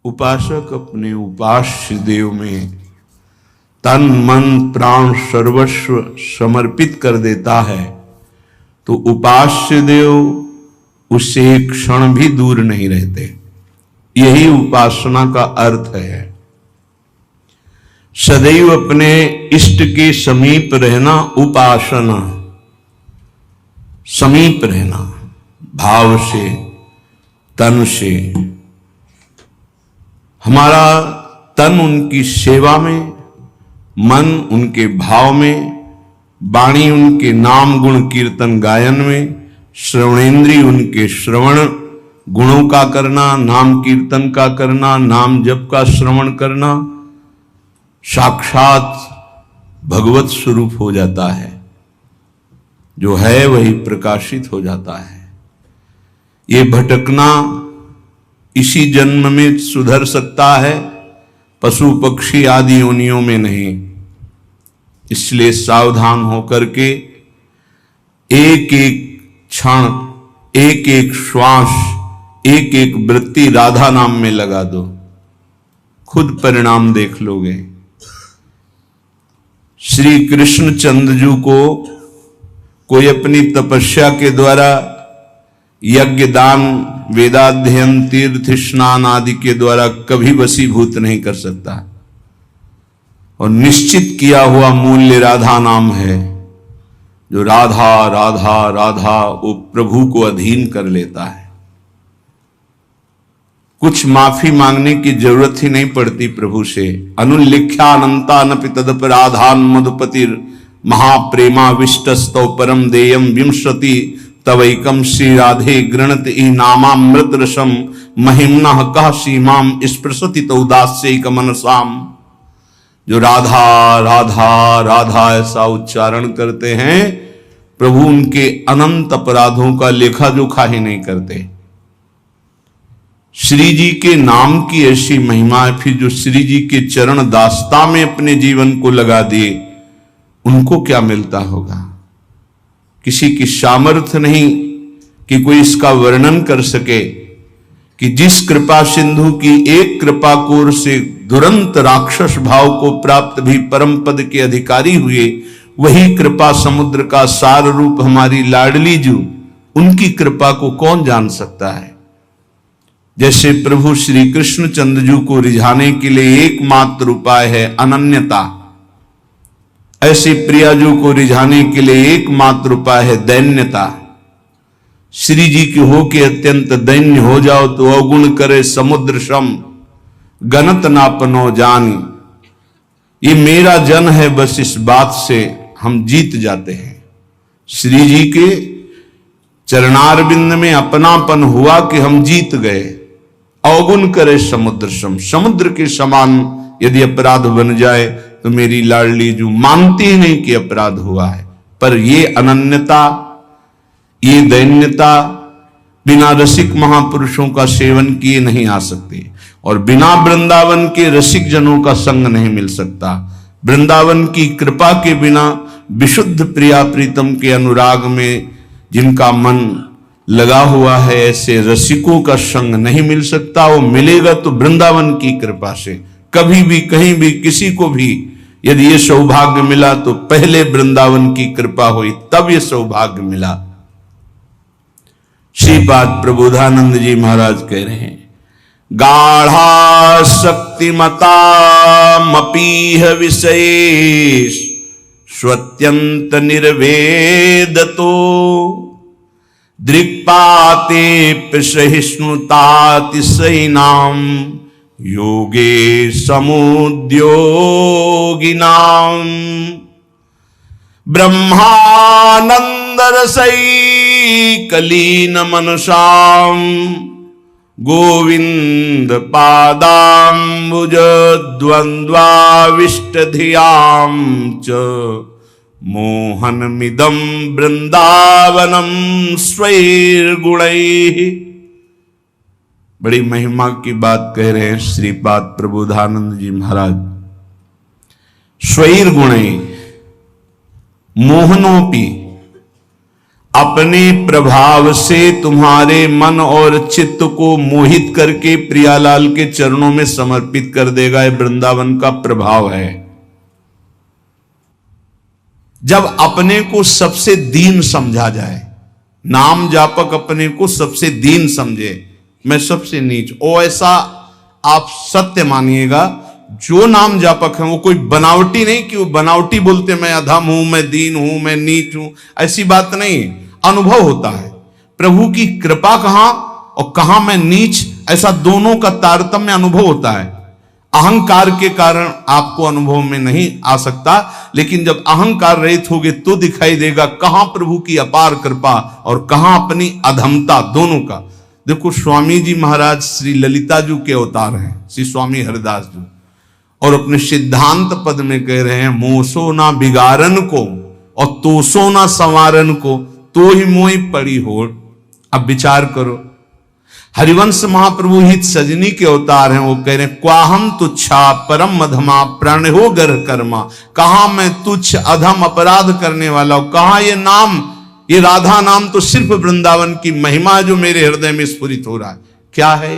उपासक अपने उपास्य देव में तन मन प्राण सर्वस्व समर्पित कर देता है तो उपास्य देव उससे एक क्षण भी दूर नहीं रहते। यही उपासना का अर्थ है। सदैव अपने इष्ट के समीप रहना उपासना, समीप रहना भाव से, तन से। हमारा तन उनकी सेवा में, मन उनके भाव में, वाणी उनके नाम गुण कीर्तन गायन में, श्रवणेन्द्रिय उनके श्रवण गुणों का करना, नाम कीर्तन का करना, नाम जप का श्रवण करना, साक्षात भगवत स्वरूप हो जाता है। जो है वही प्रकाशित हो जाता है। ये भटकना इसी जन्म में सुधर सकता है, पशु पक्षी आदि योनियों में नहीं। इसलिए सावधान होकर के एक एक क्षण, एक एक श्वास, एक एक वृत्ति राधा नाम में लगा दो, खुद परिणाम देख लोगे। श्री कृष्ण चंद्रजू को कोई अपनी तपस्या के द्वारा यज्ञ दान वेदाध्ययन तीर्थ स्नान आदि के द्वारा कभी वशीभूत नहीं कर सकता। और निश्चित किया हुआ मूल्य राधा नाम है। जो राधा राधा राधा वो प्रभु को अधीन कर लेता है। कुछ माफी मांगने की जरूरत ही नहीं पड़ती प्रभु से। अनुल्लिख्यानंता नपि तदपराधान मधुपतिर महाप्रेमा विष्टस्तौ परम देयम विंशति तवैकम श्री राधे गृणत ई नामामृत रसम महिम्ना कह सीमाम स्पृशति तौदास्यैक मनसाम। जो राधा राधा राधा ऐसा उच्चारण करते हैं, प्रभु उनके अनंत अपराधों का लेखा जोखा ही नहीं करते। श्री जी के नाम की ऐसी महिमा है। फिर जो श्री जी के चरण दास्ता में अपने जीवन को लगा दिए, उनको क्या मिलता होगा। किसी की सामर्थ्य नहीं कि कोई इसका वर्णन कर सके कि जिस कृपा सिंधु की एक कृपा कोर से दुरंत राक्षस भाव को प्राप्त भी परम पद के अधिकारी हुए, वही कृपा समुद्र का सार रूप हमारी लाडली जू, उनकी कृपा को कौन जान सकता है। जैसे प्रभु श्री कृष्ण चंद्रजू को रिझाने के लिए एकमात्र उपाय है अनन्यता, ऐसे प्रियाजू को रिझाने के लिए एकमात्र उपाय है दैन्यता। श्री जी की हो के अत्यंत दैन्य हो जाओ तो अवगुण करे समुद्र सम गणत नापनो जानी। ये मेरा जन है, बस इस बात से हम जीत जाते हैं। श्री जी के चरणारविंद में अपनापन हुआ कि हम जीत गए। अवगुण करे समुद्र सम, समुद्र के समान यदि अपराध बन जाए तो मेरी लाडली जो मानती ही नहीं कि अपराध हुआ है। पर ये अनन्यता, ये दैन्यता बिना रसिक महापुरुषों का सेवन किए नहीं आ सकते। और बिना वृंदावन के रसिक जनों का संग नहीं मिल सकता। वृंदावन की कृपा के बिना विशुद्ध प्रिया प्रीतम के अनुराग में जिनका मन लगा हुआ है, ऐसे रसिकों का संग नहीं मिल सकता। वो मिलेगा तो वृंदावन की कृपा से। कभी भी कहीं भी किसी को भी यदि ये सौभाग्य मिला तो पहले वृंदावन की कृपा हुई, तब ये सौभाग्य मिला। श्रीपाद प्रबोधानंद जी महाराज कह रहे हैं, गाढ़ा शक्तिमता मपीह विशेष स्वत्यंत निर्वेदतो दृक्पाते सहिष्णुतातिशयिनाम योगे समुद्योगिनाम ब्रह्मानंद रसैकलीन मनसाम गोविंद पादाम्बुज द्वंद्वाविष्टधियाम च मोहनमिदं वृंदावनम स्वैर्गुणैः। बड़ी महिमा की बात कह रहे हैं श्रीपाद प्रबोधानंद जी महाराज। स्वैर्गुणैः मोहनोपि अपने प्रभाव से तुम्हारे मन और चित्त को मोहित करके प्रियालाल के चरणों में समर्पित कर देगा। ये वृंदावन का प्रभाव है। जब अपने को सबसे दीन समझा जाए, नाम जापक अपने को सबसे दीन समझे, मैं सबसे नीच, ओ ऐसा आप सत्य मानिएगा। जो नाम जापक है वो कोई बनावटी नहीं कि वो बनावटी बोलते मैं अधम हूं, मैं दीन हूं, मैं नीच हूं, ऐसी बात नहीं। अनुभव होता है प्रभु की कृपा कहां और कहां मैं नीच, ऐसा दोनों का तारतम्य अनुभव होता है। अहंकार के कारण आपको अनुभव में नहीं आ सकता, लेकिन जब अहंकार रहित होगे तो दिखाई देगा कहां प्रभु की अपार कृपा और कहां अपनी अधमता, दोनों का। देखो स्वामी जी महाराज श्री ललिता जी के अवतार हैं, श्री स्वामी हरिदास जी, और अपने सिद्धांत पद में कह रहे हैं मोसो ना बिगारन को और तोसो ना संवारन को, तो ही मोई पड़ी होड़। अब विचार करो, हरिवंश महाप्रभु हित सजनी के अवतार हैं, वो कह रहे हैं क्वाहम तुच्छा परम मधमा प्राण हो गर्ह कर्मा। कहा मैं तुच्छ अधम अपराध करने वाला हूं, कहा ये नाम, ये राधा नाम तो सिर्फ वृंदावन की महिमा जो मेरे हृदय में स्फुरित हो रहा है। क्या है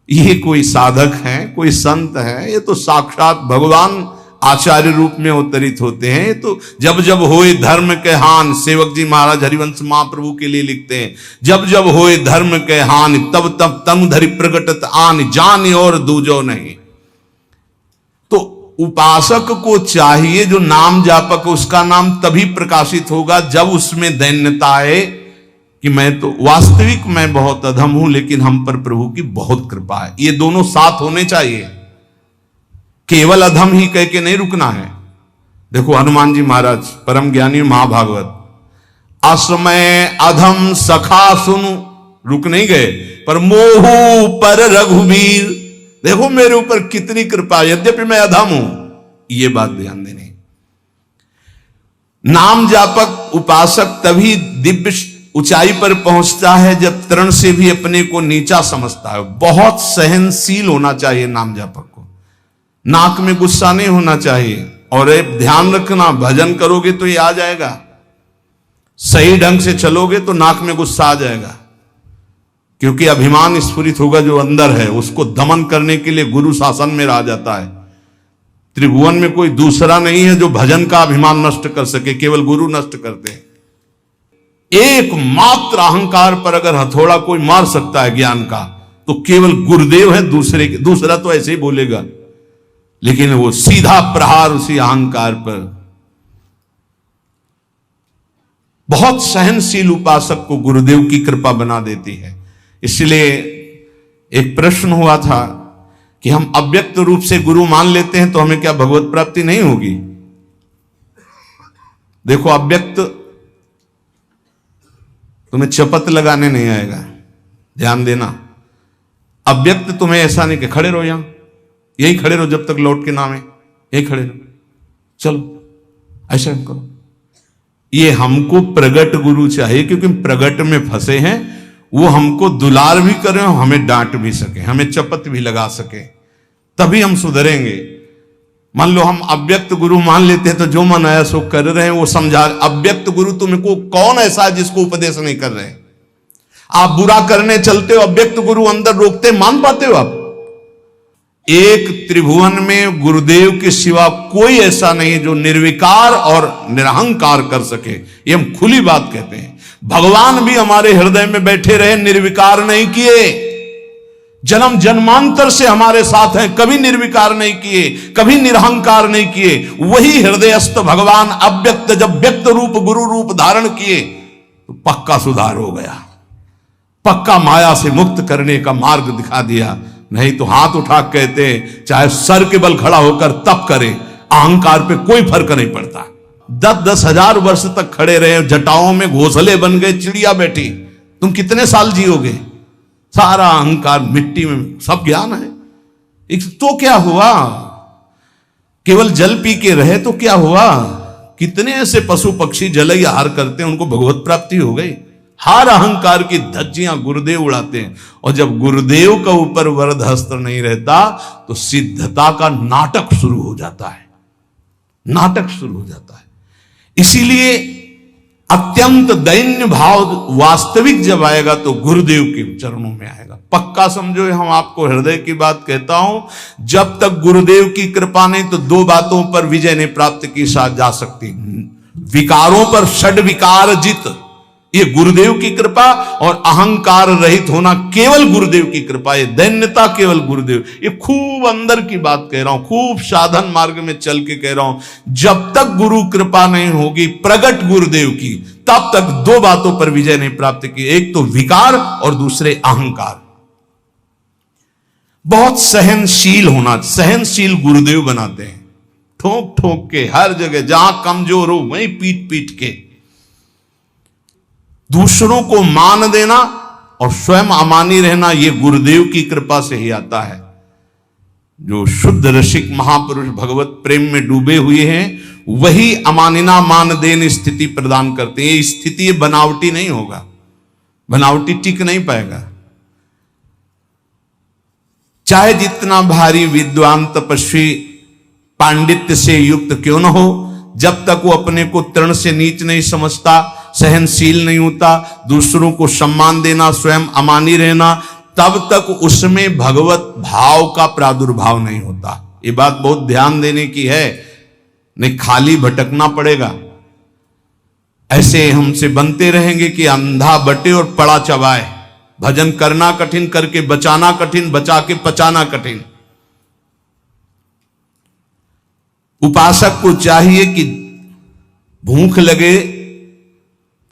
ये? कोई साधक है, कोई संत है? ये तो साक्षात भगवान आचार्य रूप में अवतरित होते हैं। तो जब जब होए धर्म के हान, सेवक जी महाराज हरिवंश महाप्रभु के लिए लिखते हैं, जब जब होए धर्म के हान तब तब तनु धरि प्रगटत आन, जान और दूजो नहीं। तो उपासक को चाहिए, जो नाम जापक उसका नाम तभी प्रकाशित होगा जब उसमें दैन्यता आए कि मैं तो वास्तविक मैं बहुत अधम हूं, लेकिन हम पर प्रभु की बहुत कृपा है। ये दोनों साथ होने चाहिए, केवल अधम ही कह के नहीं रुकना है। देखो हनुमान जी महाराज परम ज्ञानी महाभागवत, असमय अधम सखा सुनु, रुक नहीं गए, पर मोहू पर रघुवीर, देखो मेरे ऊपर कितनी कृपा, यद्यपि मैं अधम हूं, ये बात ध्यान देनी। नाम जापक उपासक तभी दिव्य ऊंचाई पर पहुंचता है जब तरण से भी अपने को नीचा समझता है। बहुत सहनशील होना चाहिए नाम जापक को, नाक में गुस्सा नहीं होना चाहिए। और ध्यान रखना, भजन करोगे तो ये आ जाएगा, सही ढंग से चलोगे तो नाक में गुस्सा आ जाएगा, क्योंकि अभिमान स्फुरित होगा जो अंदर है, उसको दमन करने के लिए गुरु शासन में रह जाता है। त्रिभुवन में कोई दूसरा नहीं है जो भजन का अभिमान नष्ट कर सके, केवल गुरु नष्ट करते हैं। एकमात्र अहंकार पर अगर हथौड़ा कोई मार सकता है ज्ञान का, तो केवल गुरुदेव है, दूसरा तो ऐसे ही बोलेगा, लेकिन वो सीधा प्रहार उसी अहंकार पर। बहुत सहनशील उपासक को गुरुदेव की कृपा बना देती है। इसलिए एक प्रश्न हुआ था कि हम अव्यक्त रूप से गुरु मान लेते हैं तो हमें क्या भगवत प्राप्ति नहीं होगी? देखो अव्यक्त तुम्हें चपत लगाने नहीं आएगा, ध्यान देना। अव्यक्त तुम्हें ऐसा नहीं कि खड़े रहो, यहां यही खड़े रहो जब तक लौट के नाम है, यही खड़े रहो, चलो ऐसा करो। ये हमको प्रगट गुरु चाहिए, क्योंकि प्रगट में फंसे हैं। वो हमको दुलार भी करें, हमें डांट भी सके, हमें चपत भी लगा सके, तभी हम सुधरेंगे। मान लो हम अव्यक्त गुरु मान लेते हैं तो जो मन आया सो कर रहे हैं, वो समझा। अव्यक्त गुरु तुमको कौन ऐसा है जिसको उपदेश नहीं कर रहे? आप बुरा करने चलते हो, अव्यक्त गुरु अंदर रोकते, मान पाते हो आप? एक त्रिभुवन में गुरुदेव के सिवा कोई ऐसा नहीं है जो निर्विकार और निरहंकार कर सके। ये हम खुली बात कहते हैं। भगवान भी हमारे हृदय में बैठे रहे, निर्विकार नहीं किए। जन्म जन्मांतर से हमारे साथ हैं, कभी निर्विकार नहीं किए, कभी निरहंकार नहीं किए। वही हृदयस्थ भगवान अव्यक्त जब व्यक्त रूप गुरु रूप धारण किए तो पक्का सुधार हो गया, पक्का माया से मुक्त करने का मार्ग दिखा दिया। नहीं तो हाथ उठा कहते चाहे सर के बल खड़ा होकर तप करे, अहंकार पे कोई फर्क नहीं पड़ता। 10-10 हजार वर्ष तक खड़े रहे, जटाओं में घोंसले बन गए, चिड़िया बैठी, तुम कितने साल जियोगे? सारा अहंकार मिट्टी में, सब ज्ञान है तो क्या हुआ? केवल जल पी के रहे तो क्या हुआ? कितने ऐसे पशु पक्षी जल आहार करते हैं, उनको भगवत प्राप्ति हो गई। हर अहंकार की धज्जियां गुरुदेव उड़ाते हैं, और जब गुरुदेव का ऊपर वरद हस्त नहीं रहता तो सिद्धता का नाटक शुरू हो जाता है, नाटक शुरू हो जाता है। इसीलिए अत्यंत दैन्य भाव वास्तविक जब आएगा तो गुरुदेव के चरणों में आएगा। पक्का समझो, हम आपको हृदय की बात कहता हूं, जब तक गुरुदेव की कृपा नहीं तो दो बातों पर विजय नहीं प्राप्त की जा सकती। विकारों पर षड विकार जित, ये गुरुदेव की कृपा, और अहंकार रहित होना केवल गुरुदेव की कृपा, ये दैन्यता केवल गुरुदेव। ये खूब अंदर की बात कह रहा हूं, खूब साधन मार्ग में चल के कह रहा हूं। जब तक गुरु कृपा नहीं होगी प्रगट गुरुदेव की, तब तक दो बातों पर विजय नहीं प्राप्त की, एक तो विकार और दूसरे अहंकार। बहुत सहनशील होना, सहनशील गुरुदेव बनाते हैं, ठोक ठोक के हर जगह, जहां कमजोर हो वहीं पीट पीट के। दूसरों को मान देना और स्वयं अमानी रहना, यह गुरुदेव की कृपा से ही आता है। जो शुद्ध रसिक महापुरुष भगवत प्रेम में डूबे हुए हैं, वही अमानिना मान देन स्थिति प्रदान करते हैं। ये स्थिति बनावटी नहीं होगा, बनावटी टिक नहीं पाएगा। चाहे जितना भारी विद्वान तपस्वी पांडित्य से युक्त क्यों न हो, जब तक वो अपने को तृण से नीच नहीं समझता, सहनशील नहीं होता, दूसरों को सम्मान देना, स्वयं अमानी रहना, तब तक उसमें भगवत भाव का प्रादुर्भाव नहीं होता। ये बात बहुत ध्यान देने की है, नहीं खाली भटकना पड़ेगा। ऐसे हमसे बनते रहेंगे कि अंधा बटे और पड़ा चबाए। भजन करना कठिन, करके बचाना कठिन, बचा के पचाना कठिन। उपासक को चाहिए कि भूख लगे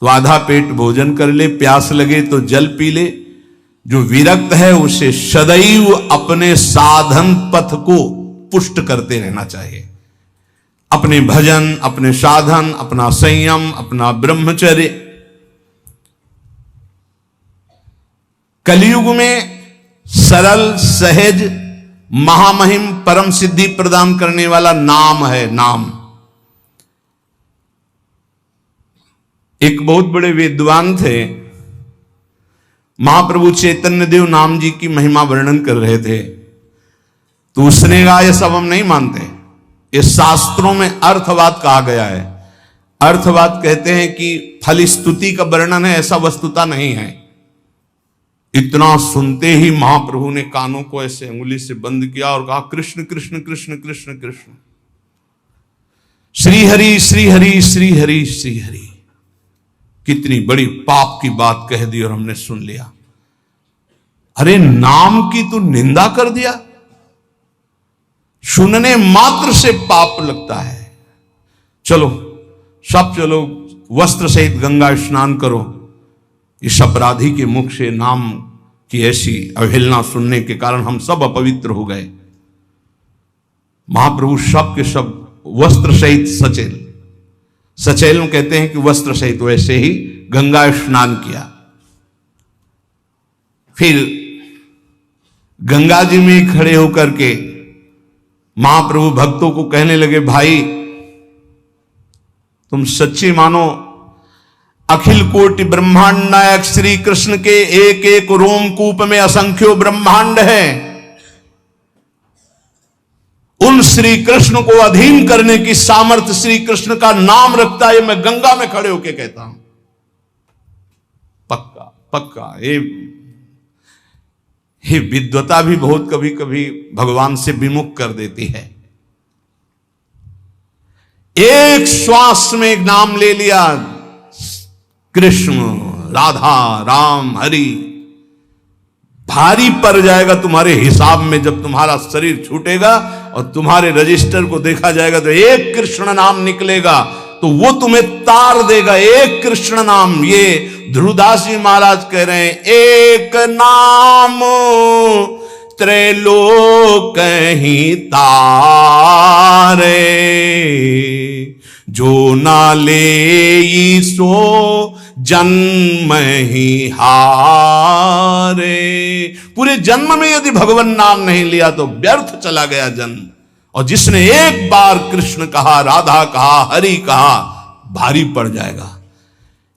तो आधा पेट भोजन कर ले, प्यास लगे तो जल पी ले। जो विरक्त है उसे सदैव अपने साधन पथ को पुष्ट करते रहना चाहिए। अपने भजन, अपने साधन, अपना संयम, अपना ब्रह्मचर्य। कलयुग में सरल, सहज, महामहिम, परम सिद्धि प्रदान करने वाला नाम है, नाम। एक बहुत बड़े विद्वान थे, महाप्रभु चैतन्य देव नाम जी की महिमा वर्णन कर रहे थे, तो उसने कहा ये सब हम नहीं मानते, ये शास्त्रों में अर्थवाद कहा गया है। अर्थवाद कहते हैं कि फल स्तुति का वर्णन है, ऐसा वस्तुता नहीं है। इतना सुनते ही महाप्रभु ने कानों को ऐसे अंगुली से बंद किया और कहा कृष्ण कृष्ण कृष्ण कृष्ण कृष्ण, श्री हरि श्री हरि श्री हरि श्री हरि। कितनी बड़ी पाप की बात कह दी और हमने सुन लिया। अरे नाम की तो निंदा कर दिया, सुनने मात्र से पाप लगता है। चलो सब चलो, वस्त्र सहित गंगा स्नान करो। इस अपराधी के मुख से नाम की ऐसी अवहेलना सुनने के कारण हम सब अपवित्र हो गए। महाप्रभु सब के सब वस्त्र सहित सचेल, सचेल में कहते हैं कि वस्त्र सहित, वैसे ही गंगा स्नान किया। फिर गंगा जी में खड़े होकर के महाप्रभु भक्तों को कहने लगे, भाई तुम सच्ची मानो, अखिल कोटि ब्रह्मांड नायक श्री कृष्ण के एक एक रोमकूप में असंख्यों ब्रह्मांड है। उन श्री कृष्ण को अधीन करने की सामर्थ्य श्री कृष्ण का नाम रखता है। मैं गंगा में खड़े होकर कहता हूं, पक्का पक्का। ये विद्वता भी बहुत कभी कभी भगवान से विमुख कर देती है। एक श्वास में एक नाम ले लिया, कृष्ण, राधा, राम, हरि, भारी पड़ जाएगा तुम्हारे हिसाब में। जब तुम्हारा शरीर छूटेगा और तुम्हारे रजिस्टर को देखा जाएगा तो एक कृष्ण नाम निकलेगा, तो वो तुम्हें तार देगा। एक कृष्ण नाम, ये ध्रुवदास जी महाराज कह रहे हैं, एक नाम त्रैलोक ही तारे, जो ना ले सो जन्म ही हारे। पूरे जन्म में यदि भगवान नाम नहीं लिया तो व्यर्थ चला गया जन्म। और जिसने एक बार कृष्ण कहा, राधा कहा, हरि कहा, भारी पड़ जाएगा।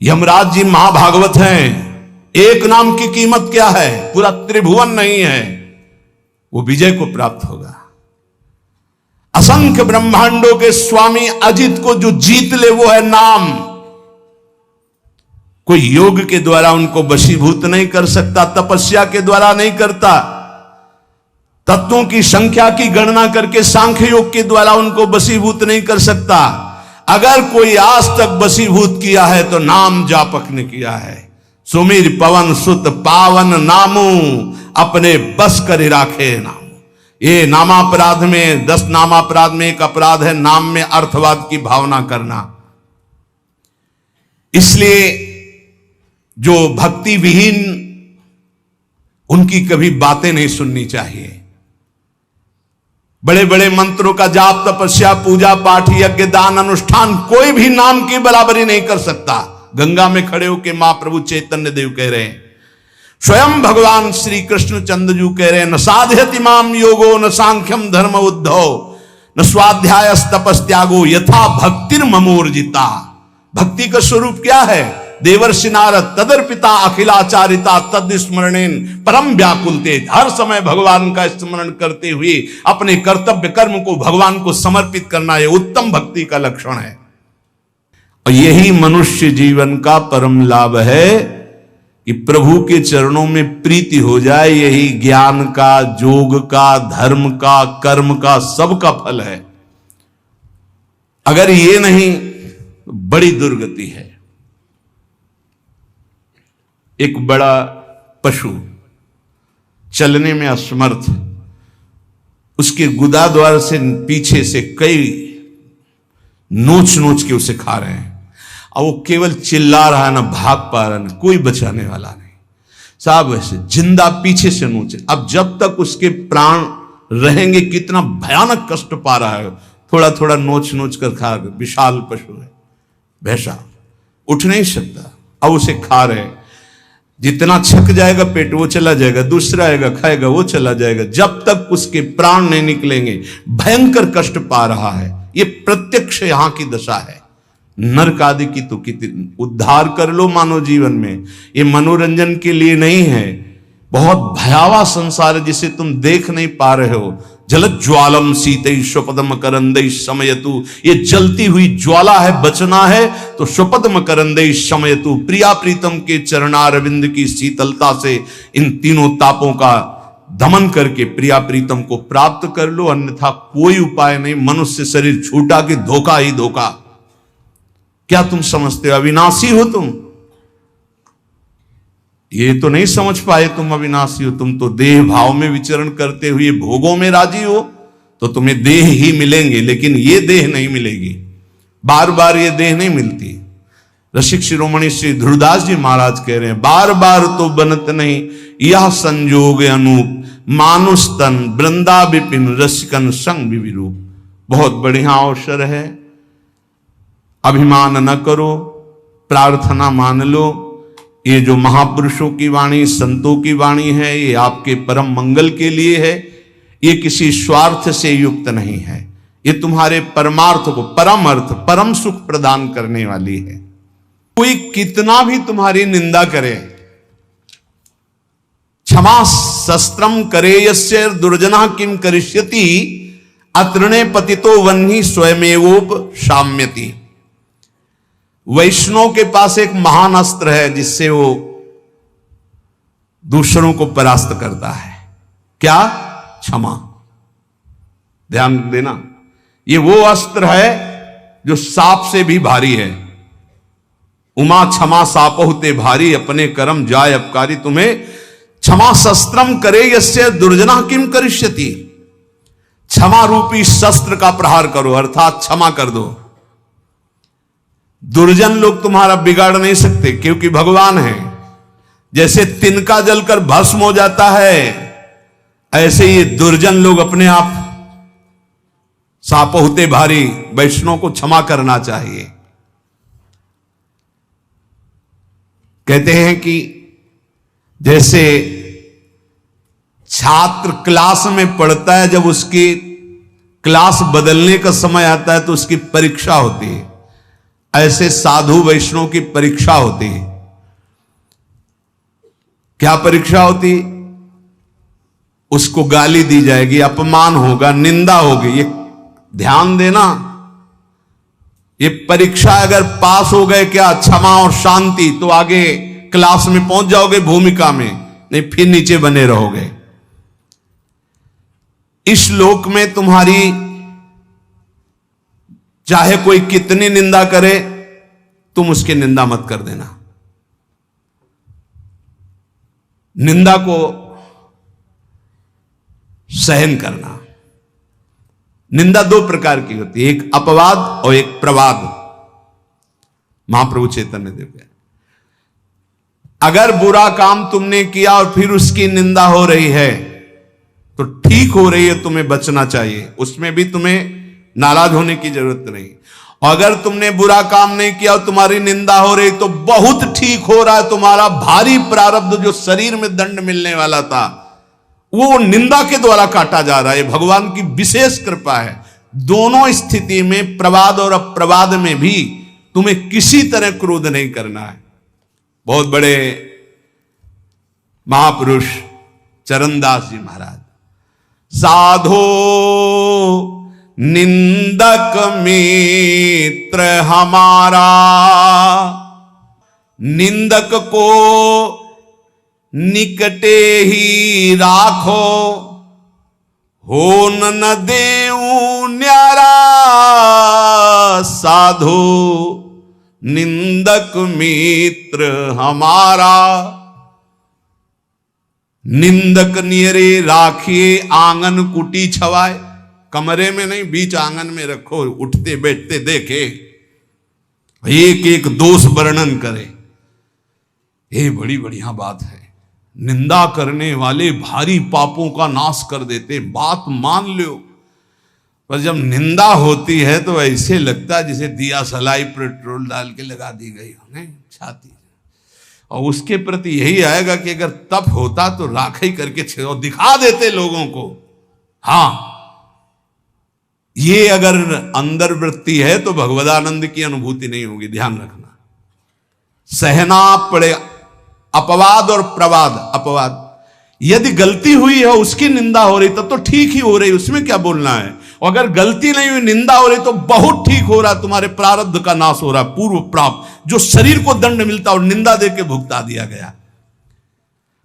यमराज जी महाभागवत हैं, एक नाम की कीमत क्या है? पूरा त्रिभुवन नहीं है, वो विजय को प्राप्त होगा। असंख्य ब्रह्मांडों के स्वामी अजित को जो जीत ले वो है नाम। कोई योग के द्वारा उनको वशीभूत नहीं कर सकता, तपस्या के द्वारा नहीं करता, तत्वों की संख्या की गणना करके सांख्य योग के द्वारा उनको वशीभूत नहीं कर सकता। अगर कोई आज तक वशीभूत किया है तो नाम जापक ने किया है। सुमीर पवन सुत पावन नामू, अपने बस कर राखे नाम। ये नामापराध में 10 नामापराध में एक अपराध है नाम में अर्थवाद की भावना करना। इसलिए जो भक्ति विहीन, उनकी कभी बातें नहीं सुननी चाहिए। बड़े बड़े मंत्रों का जाप, तपस्या, पूजा पाठ, यज्ञ, दान, अनुष्ठान कोई भी नाम की बराबरी नहीं कर सकता। गंगा में खड़े होकर महाप्रभु चैतन्य देव कह रहे हैं, स्वयं भगवान श्री कृष्ण चंद्रजू कह रहे हैं, न साध्यति माम योगो न सांख्यम धर्म उद्धव न स्वाध्याय तपस्त्यागो यथा भक्तिर ममोर्जिता। भक्ति का स्वरूप क्या है? देवर्षि नारद तदर्पिता अखिलाचारिता तद स्मरणेन परम व्याकुलते। हर समय भगवान का स्मरण करते हुए अपने कर्तव्य कर्म को भगवान को समर्पित करना, यह उत्तम भक्ति का लक्षण है। और यही मनुष्य जीवन का परम लाभ है कि प्रभु के चरणों में प्रीति हो जाए। यही ज्ञान का, योग का, धर्म का, कर्म का, सबका फल है। अगर ये नहीं तो बड़ी दुर्गति है। एक बड़ा पशु चलने में असमर्थ, उसके गुदा द्वार से पीछे से कई नोच नोच के उसे खा रहे हैं, और वो केवल चिल्ला रहा है, ना भाग पा रहा, ना कोई बचाने वाला नहीं। साहब वैसे जिंदा पीछे से नोचे। अब जब तक उसके प्राण रहेंगे कितना भयानक कष्ट पा रहा है। थोड़ा थोड़ा नोच नोच कर खा रहे। विशाल पशु है, भैंसा उठ नहीं सकता, अब उसे खा रहे। जितना छक जाएगा पेट वो चला जाएगा, दूसरा आएगा खाएगा वो चला जाएगा, जब तक उसके प्राण नहीं निकलेंगे। भयंकर कष्ट पा रहा है। ये प्रत्यक्ष यहां की दशा है। नरक आदि की तो कितनी उद्धार कर लो मानव जीवन में, ये मनोरंजन के लिए नहीं है। बहुत भयावह संसार है जिसे तुम देख नहीं पा रहे हो। जलज्ज्वालम शीतै स्वपदम करंदै शमयतु, ये जलती हुई ज्वाला है, बचना है तो स्वपदम करंदै शमयतु, प्रिया प्रीतम के चरणारविंद की शीतलता से इन तीनों तापों का दमन करके प्रिया प्रीतम को प्राप्त कर लो, अन्यथा कोई उपाय नहीं। मनुष्य शरीर छूटा कि धोखा ही धोखा। क्या तुम समझते हो अविनाशी हो तुम? ये तो नहीं समझ पाए तुम अविनाशी हो। तुम तो देह भाव में विचरण करते हुए भोगों में राजी हो, तो तुम्हें देह ही मिलेंगे, लेकिन ये देह नहीं मिलेगी। बार बार ये देह नहीं मिलती। रसिक शिरोमणि श्री ध्रुवदास जी महाराज कह रहे हैं, बार बार तो बनत नहीं यह संजोग अनूप, मानुष तन वृंदा विपिन रसिकन संग विरूप। बहुत बढ़िया अवसर है, अभिमान न करो, प्रार्थना मान लो। ये जो महापुरुषों की वाणी, संतों की वाणी है, ये आपके परम मंगल के लिए है। ये किसी स्वार्थ से युक्त नहीं है। ये तुम्हारे परमार्थ को, परम अर्थ, परम सुख प्रदान करने वाली है। कोई कितना भी तुम्हारी निंदा करे, क्षमा शस्त्रम करे यस्य दुर्जना किम करिष्यति, अतृणे पतितो वह्नि स्वयमेवोप शाम्यति। वैष्णव के पास एक महान अस्त्र है जिससे वो दूसरों को परास्त करता है। क्या? क्षमा। ध्यान देना, ये वो अस्त्र है जो सांप से भी भारी है। उमा क्षमा सापहुते भारी, अपने कर्म जाय अपकारी तुम्हें। क्षमा शस्त्रम करे यस्य दुर्जना किम करिष्यति, क्षमा रूपी शस्त्र का प्रहार करो, अर्थात क्षमा कर दो। दुर्जन लोग तुम्हारा बिगाड़ नहीं सकते, क्योंकि भगवान है। जैसे तिनका जलकर भस्म हो जाता है, ऐसे ये दुर्जन लोग अपने आप सापोहते भारी। वैष्णव को क्षमा करना चाहिए। कहते हैं कि जैसे छात्र क्लास में पढ़ता है, जब उसकी क्लास बदलने का समय आता है तो उसकी परीक्षा होती है, ऐसे साधु वैष्णव की परीक्षा होती है। क्या परीक्षा होती? उसको गाली दी जाएगी, अपमान होगा, निंदा होगी। ये ध्यान देना, ये परीक्षा अगर पास हो गए क्या क्षमा और शांति, तो आगे क्लास में पहुंच जाओगे भूमिका में, नहीं फिर नीचे बने रहोगे। इस लोक में तुम्हारी चाहे कोई कितनी निंदा करे, तुम उसकी निंदा मत कर देना। निंदा को सहन करना। निंदा दो प्रकार की होती है, एक अपवाद और एक प्रवाद। महाप्रभु चैतन्य देव कहते, अगर बुरा काम तुमने किया और फिर उसकी निंदा हो रही है तो ठीक हो रही है, तुम्हें बचना चाहिए, उसमें भी तुम्हें नाराज होने की जरूरत नहीं। और अगर तुमने बुरा काम नहीं किया और तुम्हारी निंदा हो रही तो बहुत ठीक हो रहा है, तुम्हारा भारी प्रारब्ध जो शरीर में दंड मिलने वाला था वो निंदा के द्वारा काटा जा रहा है। भगवान की विशेष कृपा है। दोनों स्थिति में, प्रवाद और अप्रवाद में भी तुम्हें किसी तरह क्रोध नहीं करना है। बहुत बड़े महापुरुष चरणदास जी महाराज, साधो निंदक मित्र हमारा, निंदक को निकटे ही राखो, हो न देऊ न्यारा, साधो निंदक मित्र हमारा। निंदक नियरे राखिए आंगन कुटी छवाए, कमरे में नहीं बीच आंगन में रखो, उठते बैठते देखे, एक एक दोष वर्णन करे। ये बड़ी बढ़िया बात है। निंदा करने वाले भारी पापों का नाश कर देते, बात मान लो। पर जब निंदा होती है तो ऐसे लगता है जैसे दिया सलाई पेट्रोल डाल के लगा दी गई हो, नहीं छाती। और उसके प्रति यही आएगा कि अगर तप होता तो राखी करके और दिखा देते लोगों को। हाँ, ये अगर अंदर वृत्ति है तो भगवदानंद की अनुभूति नहीं होगी, ध्यान रखना। सहना पड़े अपवाद और प्रवाद। अपवाद, यदि गलती हुई है उसकी निंदा हो रही तब तो ठीक ही हो रही, उसमें क्या बोलना है। और अगर गलती नहीं हुई, निंदा हो रही तो बहुत ठीक हो रहा, तुम्हारे प्रारब्ध का नाश हो रहा, पूर्व प्राप्त जो शरीर को दंड मिलता और निंदा देके भुगता दिया गया।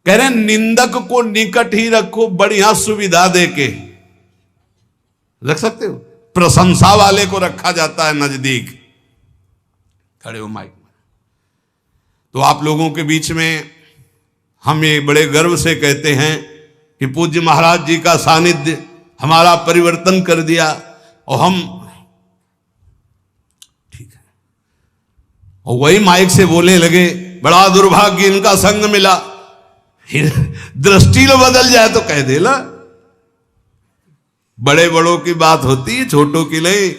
कह रहे निंदक को निकट ही रखो, बढ़िया सुविधा देके रख सकते हो। प्रशंसा वाले को रखा जाता है नजदीक। खड़े हो माइक में। तो आप लोगों के बीच में हम ये बड़े गर्व से कहते हैं कि पूज्य महाराज जी का सानिध्य हमारा परिवर्तन कर दिया। और हम ठीक है, और वही माइक से बोलने लगे बड़ा दुर्भाग्य इनका संग मिला। दृष्टि लो बदल जाए तो कह दे ला, बड़े बड़ों की बात होती है, छोटों की नहीं।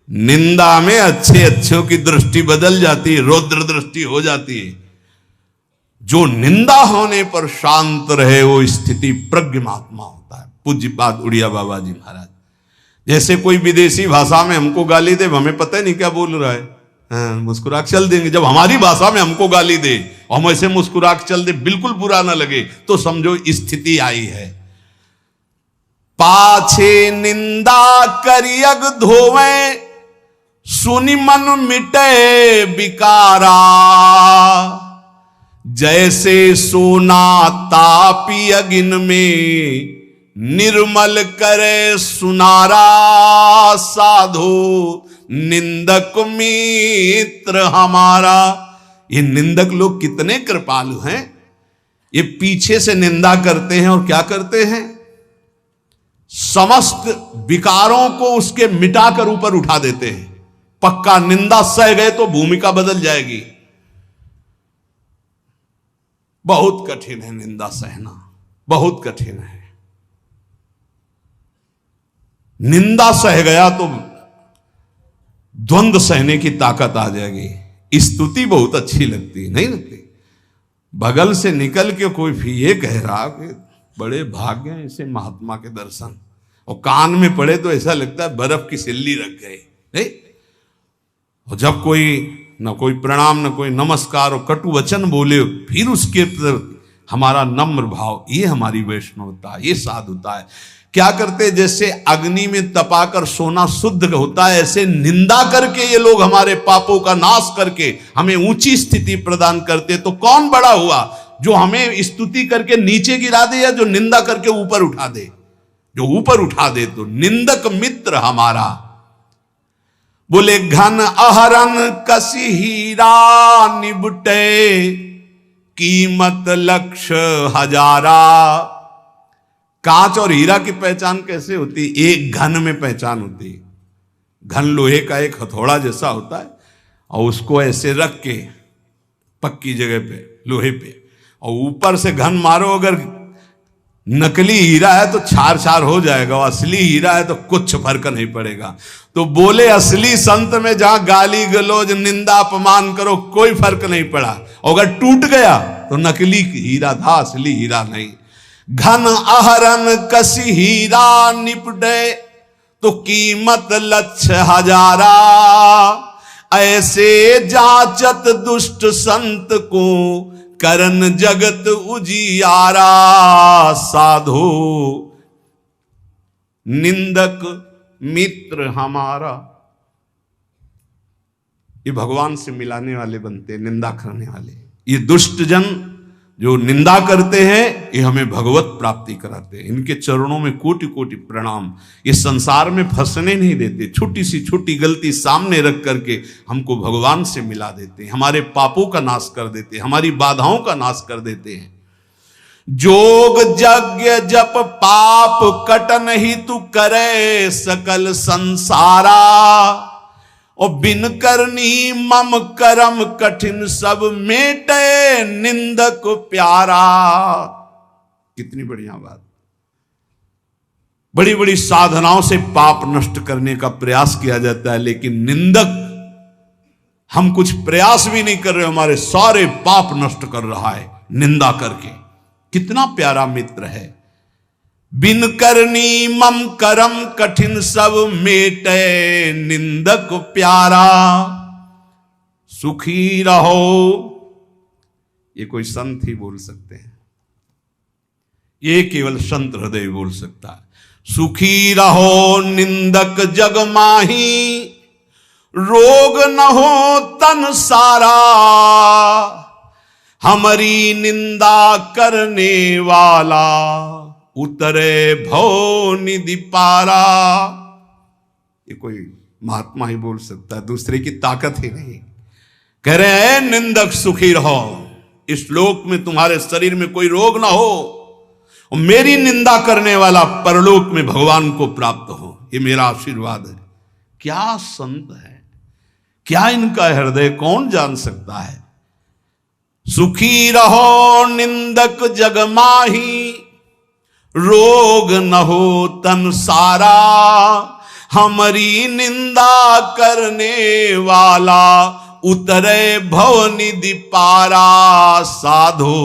निंदा में अच्छे अच्छों की दृष्टि बदल जाती है, रौद्र दृष्टि हो जाती है। जो निंदा होने पर शांत रहे वो स्थिति प्रज्ञ महात्मा होता है। पूज्य बात उड़िया बाबा जी महाराज, जैसे कोई विदेशी भाषा में हमको गाली दे, हमें पता ही नहीं क्या बोल रहा है, मुस्कुरा के चल देंगे। जब हमारी भाषा में हमको गाली दे और हम ऐसे मुस्कुरा के चल दे, बिल्कुल बुरा ना लगे, तो समझो स्थिति आई है। पाछे निंदा करियग धोवे, सुनि मन मिटे विकारा, जैसे सोना तापी अगिन में, निर्मल करे सुनारा, साधो निंदक मित्र हमारा। ये निंदक लोग कितने कृपालु हैं। ये पीछे से निंदा करते हैं और क्या करते हैं, समस्त विकारों को उसके मिटाकर ऊपर उठा देते हैं। पक्का निंदा सह गए तो भूमिका बदल जाएगी। बहुत कठिन है निंदा सहना, बहुत कठिन है। निंदा सह गया तो द्वंद्व सहने की ताकत आ जाएगी। स्तुति बहुत अच्छी लगती है, नहीं लगती? बगल से निकल के कोई भी ये कह रहा कि बड़े भाग्य हैं इसे महात्मा के दर्शन, और कान में पड़े तो ऐसा लगता है बर्फ की सिल्ली रख गई, नहीं? और जब कोई न कोई प्रणाम न कोई नमस्कार और कटु वचन बोले, फिर उसके प्रति हमारा नम्र भाव, ये हमारी वैष्णवता, ये साधुता है। क्या करते, जैसे अग्नि में तपाकर सोना शुद्ध होता है, ऐसे निंदा करके ये लोग हमारे पापों का नाश करके हमें ऊंची स्थिति प्रदान करते। तो कौन बड़ा हुआ, जो हमें स्तुति करके नीचे गिरा दे या जो निंदा करके ऊपर उठा दे? जो ऊपर उठा दे। तो निंदक मित्र हमारा। बोले घन अहरन कसी हीरा निबटे, कीमत लक्ष हजारा। कांच और हीरा की पहचान कैसे होती? एक घन में पहचान होती है। घन लोहे का एक हथौड़ा जैसा होता है और उसको ऐसे रख के पक्की जगह पे, लोहे पे, और ऊपर से घन मारो। अगर नकली हीरा है तो छार छार हो जाएगा, और असली हीरा है तो कुछ फर्क नहीं पड़ेगा। तो बोले असली संत में जहां गाली गलौज निंदा अपमान करो कोई फर्क नहीं पड़ा, अगर टूट गया तो नकली हीरा था, असली हीरा नहीं। घन अहरन कसी हीरा निपटे, तो कीमत लक्ष हजारा। ऐसे जाचत दुष्ट संत को, करन जगत उजियारा। साधो निंदक मित्र हमारा। ये भगवान से मिलाने वाले बनते, निंदा करने वाले। ये दुष्ट जन जो निंदा करते हैं, ये हमें भगवत प्राप्ति कराते हैं। इनके चरणों में कोटि कोटि प्रणाम। ये संसार में फंसने नहीं देते, छोटी सी छोटी गलती सामने रख करके हमको भगवान से मिला देते हैं, हमारे पापों का नाश कर देते हैं, हमारी बाधाओं का नाश कर देते हैं। जोग यज्ञ जप पाप कटन ही तू करे, सकल संसारा। और बिन करनी मम करम कठिन, सब मेटे निंदक प्यारा। कितनी बढ़िया बात। बड़ी बड़ी साधनाओं से पाप नष्ट करने का प्रयास किया जाता है, लेकिन निंदक, हम कुछ प्रयास भी नहीं कर रहे, हमारे सारे पाप नष्ट कर रहा है निंदा करके। कितना प्यारा मित्र है। बिन करनी मम करम कठिन, सब मेटे निंदक प्यारा। सुखी रहो, ये कोई संत ही बोल सकते हैं, ये केवल संत हृदय बोल सकता है। सुखी रहो निंदक जग माही, रोग न हो तन सारा। हमारी निंदा करने वाला, उतरे भव निधि पारा। ये कोई महात्मा ही बोल सकता है, दूसरे की ताकत ही नहीं। कह रहे हैं निंदक सुखी रहो, इस लोक में तुम्हारे शरीर में कोई रोग ना हो, और मेरी निंदा करने वाला परलोक में भगवान को प्राप्त हो, ये मेरा आशीर्वाद है। क्या संत है, क्या इनका हृदय कौन जान सकता है। सुखी रहो निंदक जग माही, रोग न हो तन सारा। हमारी निंदा करने वाला, उतरे भव निधि पारा। साधो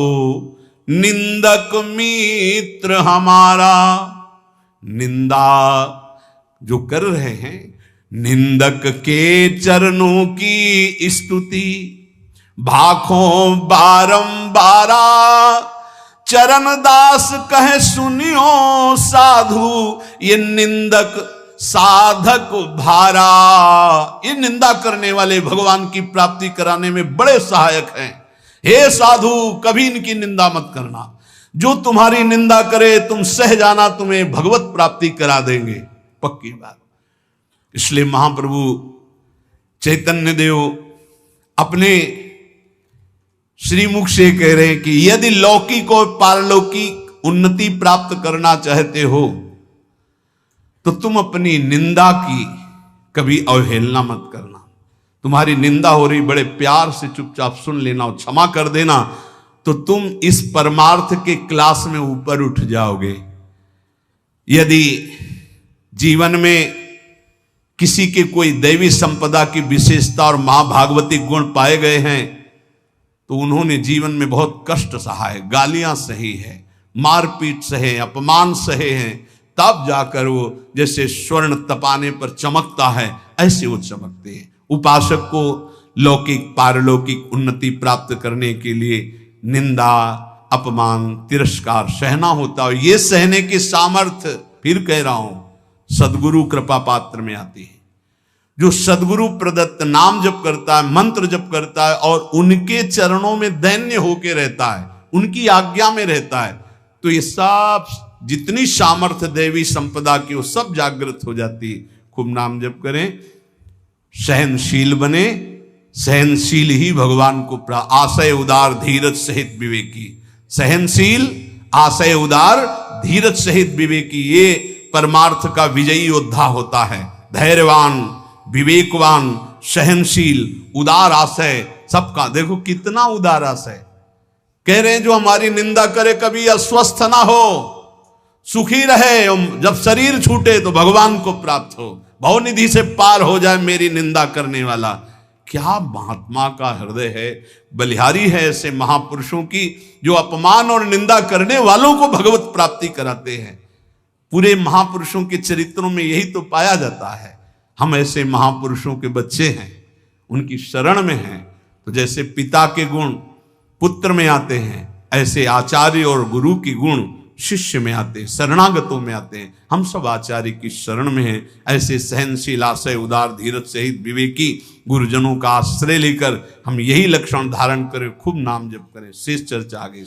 निंदक मित्र हमारा। निंदा जो कर रहे हैं, निंदक के चरणों की स्तुति भाखों बारंबारा। चरण दास कहे सुनियो साधु, ये निंदक साधक भारा। ये निंदा करने वाले भगवान की प्राप्ति कराने में बड़े सहायक हैं। हे साधु, कभी इनकी निंदा मत करना। जो तुम्हारी निंदा करे तुम सह जाना, तुम्हें भगवत प्राप्ति करा देंगे, पक्की बात। इसलिए महाप्रभु चैतन्य देव अपने श्रीमुख से कह रहे हैं कि यदि लौकिक और पारलौकिक उन्नति प्राप्त करना चाहते हो तो तुम अपनी निंदा की कभी अवहेलना मत करना। तुम्हारी निंदा हो रही, बड़े प्यार से चुपचाप सुन लेना और क्षमा कर देना, तो तुम इस परमार्थ के क्लास में ऊपर उठ जाओगे। यदि जीवन में किसी के कोई दैवी संपदा की विशेषता और मां भागवती गुण पाए गए हैं तो उन्होंने जीवन में बहुत कष्ट सहा है, गालियां सही है, मारपीट सहे, अपमान सहे हैं, तब जाकर वो जैसे स्वर्ण तपाने पर चमकता है ऐसे वो चमकते हैं। उपासक को लौकिक पारलौकिक उन्नति प्राप्त करने के लिए निंदा, अपमान, तिरस्कार सहना होता है। ये सहने के सामर्थ्य फिर कह रहा हूं, सदगुरु कृपा पात्र में आती है। जो सदगुरु प्रदत्त नाम जप करता है, मंत्र जप करता है और उनके चरणों में दैन्य होके रहता है, उनकी आज्ञा में रहता है, तो ये सब जितनी सामर्थ्य देवी संपदा की वो सब जागृत हो जाती है। खूब नाम जप करें, सहनशील बने, सहनशील ही भगवान को आशय उदार धीरज सहित विवेकी। सहनशील, आशय उदार, धीरज सहित विवेकी, ये परमार्थ का विजयी योद्धा होता है। धैर्यवान, विवेकवान, सहनशील, उदार आशय सबका। देखो कितना उदार आशय कह रहे हैं, जो हमारी निंदा करे कभी अस्वस्थ ना हो, सुखी रहे, जब शरीर छूटे तो भगवान को प्राप्त हो, भवनिधि से पार हो जाए मेरी निंदा करने वाला। क्या महात्मा का हृदय है, बलिहारी है ऐसे महापुरुषों की, जो अपमान और निंदा करने वालों को भगवत प्राप्ति कराते हैं। पूरे महापुरुषों के चरित्रों में यही तो पाया जाता है। हम ऐसे महापुरुषों के बच्चे हैं, उनकी शरण में हैं, तो जैसे पिता के गुण पुत्र में आते हैं, ऐसे आचार्य और गुरु की गुण शिष्य में आते हैं, शरणागतों में आते हैं। हम सब आचार्य की शरण में हैं। ऐसे सहनशील, आशय उदार, धीरज सहित विवेकी गुरुजनों का आश्रय लेकर हम यही लक्षण धारण करें, खूब नाम जप करें। शेष चर्चा आगे।